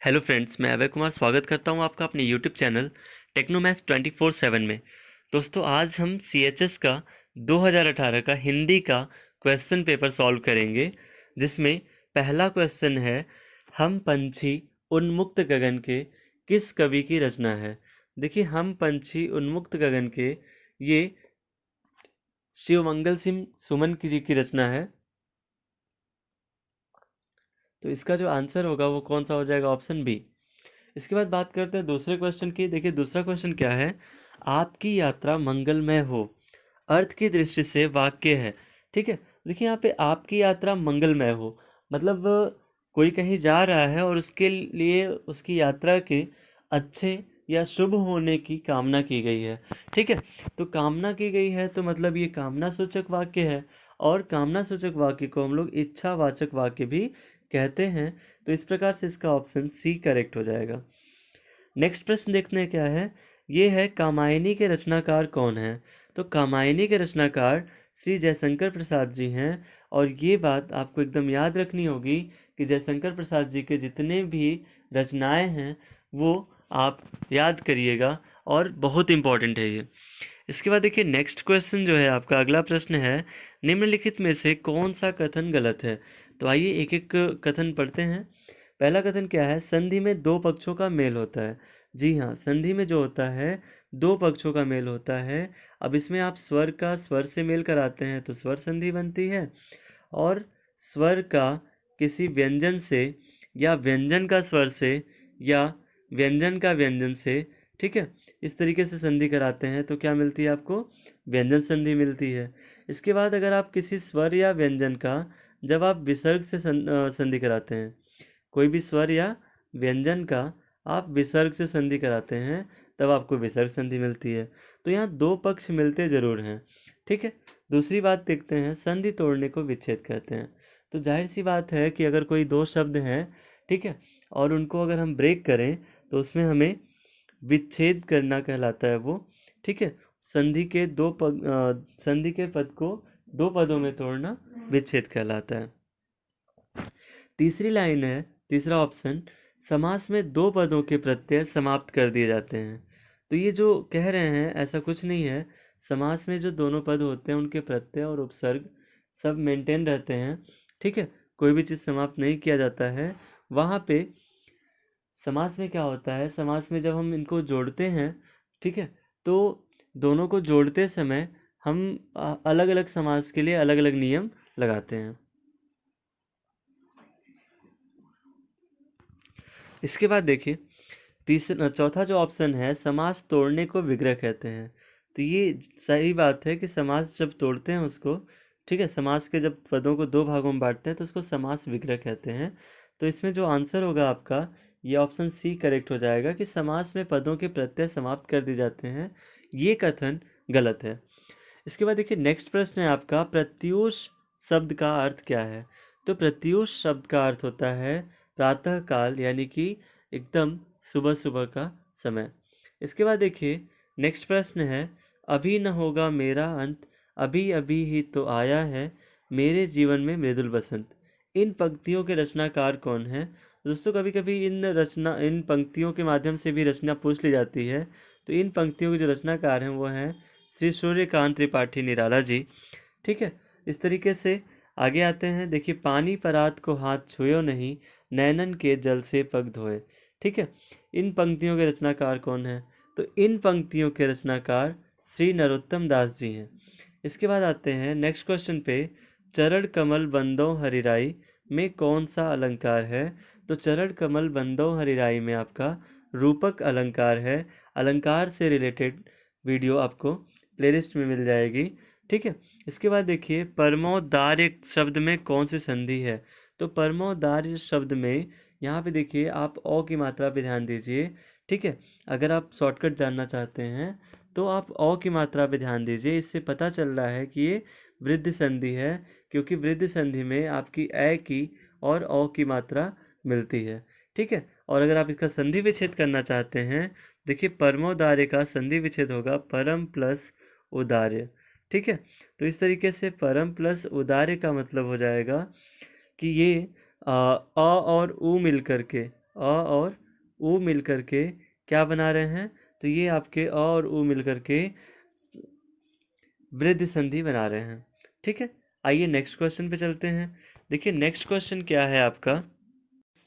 Hello friends, मैं अभय कुमार स्वागत करता हूं आपका अपने यूट्यूब चैनल टेक्नोमैथ 24/7 में। दोस्तों, आज हम CHS का 2018 का हिंदी का क्वेश्चन पेपर सॉल्व करेंगे, जिसमें पहला क्वेश्चन है, हम पंछी उन्मुक्त गगन के किस कवि की रचना है। देखिए, हम पंछी उन्मुक्त गगन के ये शिवमंगल सिंह सुमन जी की रचना है। तो इसका जो आंसर होगा वो कौन सा हो जाएगा? Option B. इसके बाद बात करते हैं दूसरे क्वेश्चन की। देखिए, दूसरा क्वेश्चन क्या है, आपकी यात्रा मंगलमय हो अर्थ की दृष्टि से वाक्य है। ठीक है, देखिए यहाँ पे आपकी यात्रा मंगलमय हो मतलब कोई कहीं जा रहा है और उसके लिए उसकी यात्रा के अच्छे या शुभ होने की कामना की गई है। ठीक है, तो कामना की गई है तो मतलब ये कामना सूचक वाक्य है, और कामना सूचक वाक्य को हम लोग इच्छावाचक वाक्य भी कहते हैं। तो इस प्रकार से इसका ऑप्शन सी करेक्ट हो जाएगा। नेक्स्ट प्रश्न देखते हैं क्या है। ये है, कामायनी के रचनाकार कौन है। तो कामायनी के रचनाकार श्री जयशंकर प्रसाद जी हैं। और ये बात आपको एकदम याद रखनी होगी कि जयशंकर प्रसाद जी के जितने भी रचनाएं हैं वो आप याद करिएगा, और बहुत इम्पॉर्टेंट है ये। इसके बाद देखिए, नेक्स्ट क्वेश्चन जो है आपका अगला प्रश्न है, निम्नलिखित में से कौन सा कथन गलत है। तो आइए एक एक कथन पढ़ते हैं। पहला कथन क्या है, संधि में दो पक्षों का मेल होता है। जी हाँ, संधि में जो होता है दो पक्षों का मेल होता है। अब इसमें आप स्वर का स्वर से मेल कराते हैं तो स्वर संधि बनती है, और स्वर का किसी व्यंजन से या व्यंजन का स्वर से या व्यंजन का व्यंजन से, ठीक है, इस तरीके से संधि कराते हैं तो क्या मिलती है आपको? व्यंजन संधि मिलती है। इसके बाद अगर आप किसी स्वर या व्यंजन का जब आप विसर्ग से संधि कराते हैं, कोई भी स्वर या व्यंजन का आप विसर्ग से संधि कराते हैं, तब आपको विसर्ग संधि मिलती है। तो यहाँ दो पक्ष मिलते जरूर हैं। ठीक है, दूसरी बात देखते हैं, संधि तोड़ने को विच्छेद कहते हैं। तो जाहिर सी बात है कि अगर कोई दो शब्द हैं, ठीक है, और उनको अगर हम ब्रेक करें तो उसमें हमें विच्छेद करना कहलाता है वो। ठीक है, संधि के पद को दो पदों में तोड़ना विच्छेद कहलाता है। तीसरी लाइन है, तीसरा ऑप्शन, समास में दो पदों के प्रत्यय समाप्त कर दिए जाते हैं। तो ये जो कह रहे हैं ऐसा कुछ नहीं है। समास में जो दोनों पद होते हैं उनके प्रत्यय और उपसर्ग सब मेंटेन रहते हैं। ठीक है, कोई भी चीज़ समाप्त नहीं किया जाता है वहाँ पे। समास में क्या होता है, समास में जब हम इनको जोड़ते हैं, ठीक है, तो दोनों को जोड़ते समय हम अलग अलग समास के लिए अलग अलग नियम लगाते हैं। इसके बाद देखिए, तीसरा चौथा जो ऑप्शन है, समास तोड़ने को विग्रह कहते हैं। तो ये सही बात है कि समास जब तोड़ते हैं उसको, ठीक है, समास के जब पदों को दो भागों में बांटते हैं तो उसको समास विग्रह कहते हैं। तो इसमें जो आंसर होगा आपका, ये ऑप्शन सी करेक्ट हो जाएगा कि समास में पदों के प्रत्यय समाप्त कर दिए जाते हैं। ये कथन गलत है। इसके बाद देखिए, नेक्स्ट प्रश्न है आपका, प्रत्यूष शब्द का अर्थ क्या है। तो प्रत्यूष शब्द का अर्थ होता है प्रातः काल, यानी कि एकदम सुबह सुबह का समय। इसके बाद देखिए, नेक्स्ट प्रश्न है, अभी न होगा मेरा अंत, अभी अभी ही तो आया है मेरे जीवन में मृदुल बसंत। इन पंक्तियों के रचनाकार कौन है। दोस्तों, कभी कभी इन पंक्तियों के माध्यम से भी रचना पूछ ली जाती है। तो इन पंक्तियों के जो रचनाकार हैं वो हैं श्री सूर्यकांत त्रिपाठी निराला जी। ठीक है, इस तरीके से आगे आते हैं। देखिए, पानी परात को हाथ छुयो नहीं, नैनन के जल से पग धोए। ठीक है, इन पंक्तियों के रचनाकार कौन है। तो इन पंक्तियों के रचनाकार श्री नरोत्तम दास जी हैं। इसके बाद आते हैं नेक्स्ट क्वेश्चन पे, चरण कमल बंदो हरिराई में कौन सा अलंकार है। तो चरण कमल बंदो हरिराई में आपका रूपक अलंकार है। अलंकार से रिलेटेड वीडियो आपको प्लेलिस्ट में मिल जाएगी। ठीक है, इसके बाद देखिए, परमोद्धार्य शब्द में कौन सी संधि है। तो परमोद्धार्य शब्द में यहाँ पे देखिए, आप अ की मात्रा पे ध्यान दीजिए। ठीक है, अगर आप शॉर्टकट जानना चाहते हैं तो आप अ की मात्रा पे ध्यान दीजिए। इससे पता चल रहा है कि ये वृद्धि संधि है, क्योंकि वृद्धि संधि में आपकी ए की और अ की मात्रा मिलती है। ठीक है, और अगर आप इसका संधि विच्छेद करना चाहते हैं, देखिए, परमोदार्य का संधि विच्छेद होगा परम प्लस उदार्य। ठीक है, तो इस तरीके से परम प्लस उदार्य का मतलब हो जाएगा कि ये अ और उ मिल करके और उ मिल करके क्या बना रहे हैं, तो ये आपके अ और उ मिल करके वृद्धि संधि बना रहे हैं। ठीक है, आइए नेक्स्ट क्वेश्चन पे चलते हैं। देखिए नेक्स्ट क्वेश्चन क्या है आपका,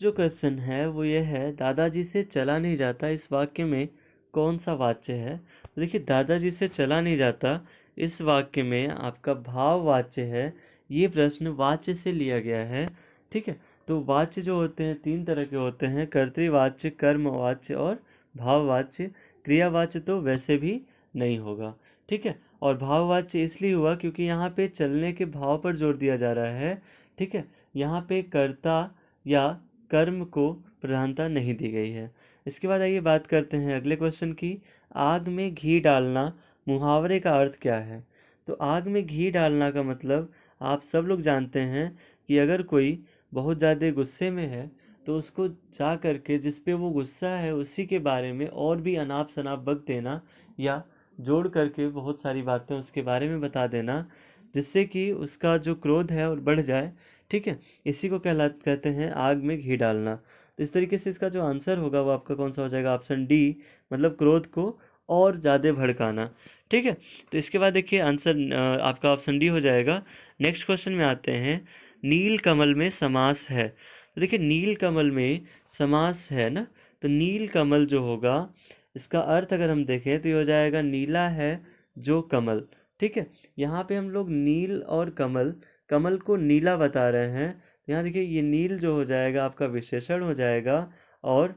जो क्वेश्चन है वो ये है, दादाजी से चला नहीं जाता इस वाक्य में कौन सा वाच्य है। तो देखिए दादाजी से चला नहीं जाता इस वाक्य में आपका भाव वाच्य है। ये प्रश्न वाच्य से लिया गया है। ठीक है, तो वाच्य जो होते हैं तीन तरह के होते हैं, कर्तृवाच्य, कर्मवाच्य और भाववाच्य। क्रियावाच्य तो वैसे भी नहीं होगा। ठीक है, और भाववाच्य इसलिए हुआ क्योंकि यहाँ पे चलने के भाव पर जोर दिया जा रहा है। ठीक है, यहाँ पे कर्ता या कर्म को प्रधानता नहीं दी गई है। इसके बाद आइए बात करते हैं अगले क्वेश्चन की, आग में घी डालना मुहावरे का अर्थ क्या है। तो आग में घी डालना का मतलब आप सब लोग जानते हैं कि अगर कोई बहुत ज़्यादा गुस्से में है तो उसको जा करके जिस पे वो गुस्सा है उसी के बारे में और भी अनाप शनाप बक देना, या जोड़ करके बहुत सारी बातें उसके बारे में बता देना, जिससे कि उसका जो क्रोध है और बढ़ जाए। ठीक है, इसी को कहते हैं आग में घी डालना। तो इस तरीके से इसका जो आंसर होगा वो आपका कौन सा हो जाएगा, ऑप्शन डी, मतलब क्रोध को और ज़्यादा भड़काना। ठीक है, तो इसके बाद देखिए आंसर आपका ऑप्शन डी हो जाएगा। नेक्स्ट क्वेश्चन में आते हैं, नील कमल में समास है। तो देखिए नील कमल में समास है ना, तो नील कमल जो होगा इसका अर्थ अगर हम देखें तो ये हो जाएगा नीला है जो कमल। ठीक है, यहाँ पे हम लोग नील और कमल, कमल को नीला बता रहे हैं, तो यहाँ देखिए ये नील जो हो जाएगा आपका विशेषण हो जाएगा, और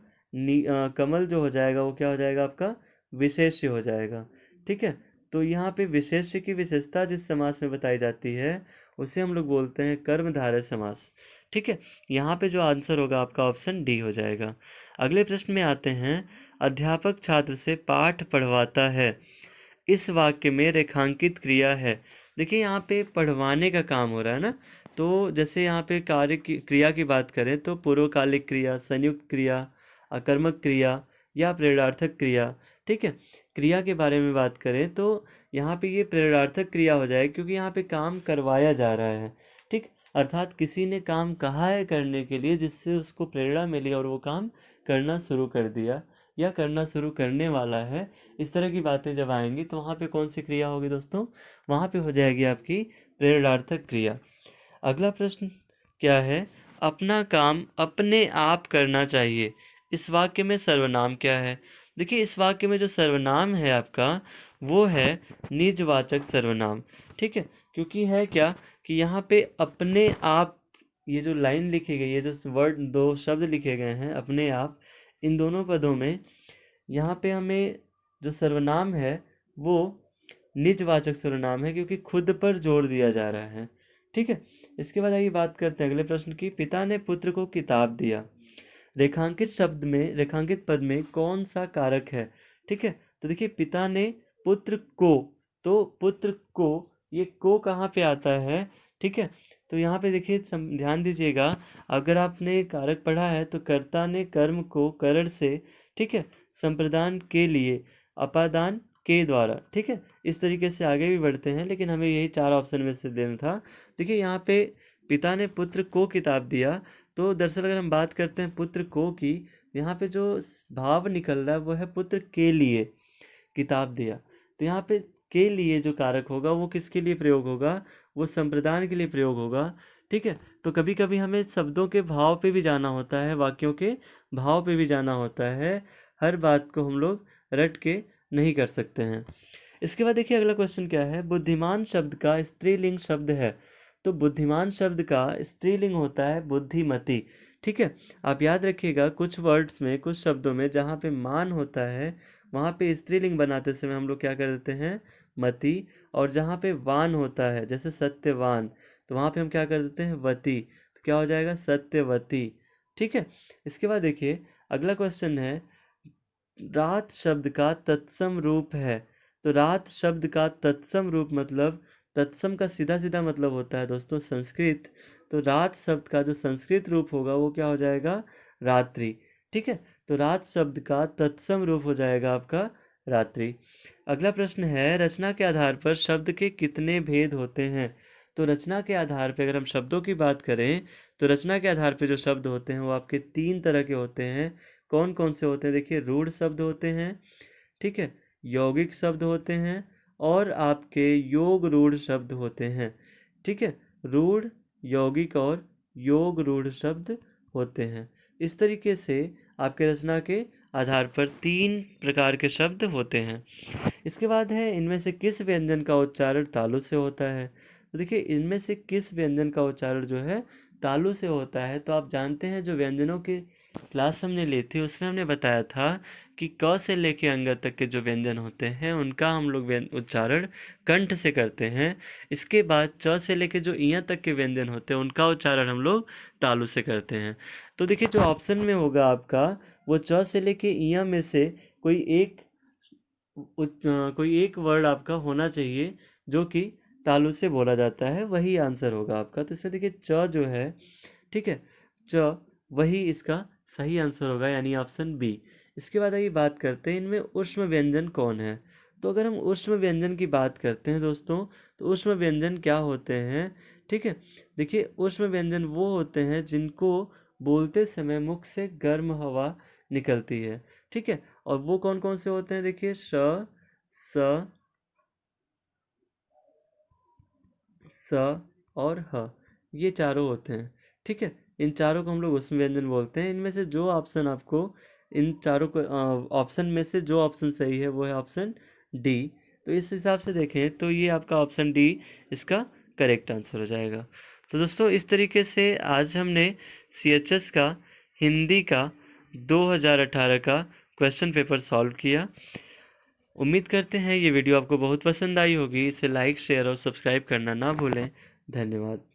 कमल जो हो जाएगा वो क्या हो जाएगा आपका विशेष्य हो जाएगा। ठीक है, तो यहाँ पे विशेष्य की विशेषता जिस समास में बताई जाती है उसे हम लोग बोलते हैं कर्मधारय समास। ठीक है, यहाँ पे जो आंसर होगा आपका ऑप्शन डी हो जाएगा। अगले प्रश्न में आते हैं, अध्यापक छात्र से पाठ पढ़वाता है इस वाक्य में रेखांकित क्रिया है। देखिए यहाँ पे पढ़वाने का काम हो रहा है ना, तो जैसे यहाँ पे कार्य की क्रिया की बात करें तो पूर्वकालिक क्रिया, संयुक्त क्रिया, अकर्मक क्रिया या प्रेरणार्थक क्रिया। ठीक है, क्रिया के बारे में बात करें तो यहाँ पे ये प्रेरणार्थक क्रिया हो जाए क्योंकि यहाँ पे काम करवाया जा रहा है। ठीक, अर्थात किसी ने काम कहा है करने के लिए जिससे उसको प्रेरणा मिली और वो काम करना शुरू कर दिया या करना शुरू करने वाला है। इस तरह की बातें जब आएंगी तो वहाँ पे कौन सी क्रिया होगी दोस्तों, वहाँ पे हो जाएगी आपकी प्रेरणार्थक क्रिया। अगला प्रश्न क्या है, अपना काम अपने आप करना चाहिए इस वाक्य में सर्वनाम क्या है। देखिए इस वाक्य में जो सर्वनाम है आपका वो है निजवाचक सर्वनाम। ठीक है, क्योंकि है क्या कि यहाँ पे अपने आप, ये जो लाइन लिखी गई है, जो वर्ड दो शब्द लिखे गए हैं अपने आप, इन दोनों पदों में यहाँ पे हमें जो सर्वनाम है वो निजवाचक सर्वनाम है क्योंकि खुद पर जोर दिया जा रहा है। ठीक है, इसके बाद आइए बात करते हैं अगले प्रश्न की, पिता ने पुत्र को किताब दिया। रेखांकित शब्द में, रेखांकित पद में कौन सा कारक है। ठीक है, तो देखिए पिता ने पुत्र को, तो पुत्र को, ये को कहाँ पे आता है। ठीक है, तो यहाँ पे देखिए ध्यान दीजिएगा, अगर आपने कारक पढ़ा है तो कर्ता ने कर्म को करण से, ठीक है, संप्रदान के लिए, अपादान के द्वारा। ठीक है, इस तरीके से आगे भी बढ़ते हैं लेकिन हमें यही चार ऑप्शन में से देना था। देखिए यहाँ पे पिता ने पुत्र को किताब दिया, तो दरअसल अगर हम बात करते हैं पुत्र को की, यहाँ पे जो भाव निकल रहा है वो है पुत्र के लिए किताब दिया। तो यहाँ पे के लिए जो कारक होगा वो किसके लिए प्रयोग होगा, वो संप्रदान के लिए प्रयोग होगा। ठीक है, तो कभी कभी हमें शब्दों के भाव पे भी जाना होता है, वाक्यों के भाव पे भी जाना होता है, हर बात को हम लोग रट के नहीं कर सकते हैं। इसके बाद देखिए अगला क्वेश्चन क्या है, बुद्धिमान शब्द का स्त्रीलिंग शब्द है। तो बुद्धिमान शब्द का स्त्रीलिंग होता है बुद्धिमती। ठीक है, आप याद रखिएगा कुछ वर्ड्स में, कुछ शब्दों में जहाँ पे मान होता है वहाँ पे स्त्रीलिंग बनाते समय हम लोग क्या कर देते हैं, मति, और जहाँ पे वान होता है जैसे सत्यवान, तो वहाँ पे हम क्या कर देते हैं, वती, तो क्या हो जाएगा, सत्यवती। ठीक है, इसके बाद देखिए अगला क्वेश्चन है, रात शब्द का तत्सम रूप है। तो रात शब्द का तत्सम रूप मतलब, तत्सम का सीधा सीधा मतलब होता है दोस्तों संस्कृत, तो रात शब्द का जो संस्कृत रूप होगा वो क्या हो जाएगा, रात्रि। ठीक है, तो रात शब्द का तत्सम रूप हो जाएगा आपका रात्रि। अगला प्रश्न है, रचना के आधार पर शब्द के कितने भेद होते हैं। तो रचना के आधार पर अगर हम शब्दों की बात करें तो रचना के आधार पे जो शब्द होते हैं वो आपके 3 तरह के होते हैं। कौन कौन से होते हैं? देखिए, रूढ़ शब्द होते हैं, ठीक है, यौगिक शब्द होते हैं, और आपके योग रूढ़ शब्द होते हैं। ठीक है, रूढ़, यौगिक और योग रूढ़ शब्द होते हैं। इस तरीके से आपके रचना के आधार पर 3 प्रकार के शब्द होते हैं। इसके बाद है, इनमें से किस व्यंजन का उच्चारण तालु से होता है? तो देखिए, इनमें से किस व्यंजन का उच्चारण जो है तालु से होता है? तो आप जानते हैं, जो व्यंजनों की क्लास हमने ली थी उसमें हमने बताया था कि क से लेके अंग तक के जो व्यंजन होते हैं उनका हम लोग उच्चारण कंठ से करते हैं। इसके बाद च से लेके जो ईय तक के व्यंजन होते हैं उनका उच्चारण हम लोग तालु से करते हैं। तो देखिए, जो ऑप्शन में होगा आपका, वो च से लेके ईय में से कोई एक वर्ड आपका होना चाहिए जो कि तालु से बोला जाता है, वही आंसर होगा आपका। तो इसमें देखिए, च जो है, ठीक है, च वही इसका सही आंसर होगा, यानी ऑप्शन बी। इसके बाद आइए बात करते हैं, इनमें ऊष्म व्यंजन कौन है? तो अगर हम ऊष्म व्यंजन की बात करते हैं दोस्तों, तो ऊष्म व्यंजन क्या होते हैं? ठीक है, देखिए, ऊष्म व्यंजन वो होते हैं जिनको बोलते समय मुख से गर्म हवा निकलती है। ठीक है, और वो कौन कौन से होते हैं? देखिए, स, स और ह, ये चारों होते हैं। ठीक है, इन चारों को हम लोग ऊष्म व्यंजन बोलते हैं। इनमें से जो ऑप्शन आपको, इन चारों को ऑप्शन में से जो ऑप्शन सही है वो है ऑप्शन डी। तो इस हिसाब से देखें तो ये आपका ऑप्शन डी इसका करेक्ट आंसर हो जाएगा। तो दोस्तों, इस तरीके से आज हमने CHS का हिंदी का 2018 का क्वेश्चन पेपर सॉल्व किया। उम्मीद करते हैं ये वीडियो आपको बहुत पसंद आई होगी। इसे लाइक, शेयर और सब्सक्राइब करना ना भूलें। धन्यवाद।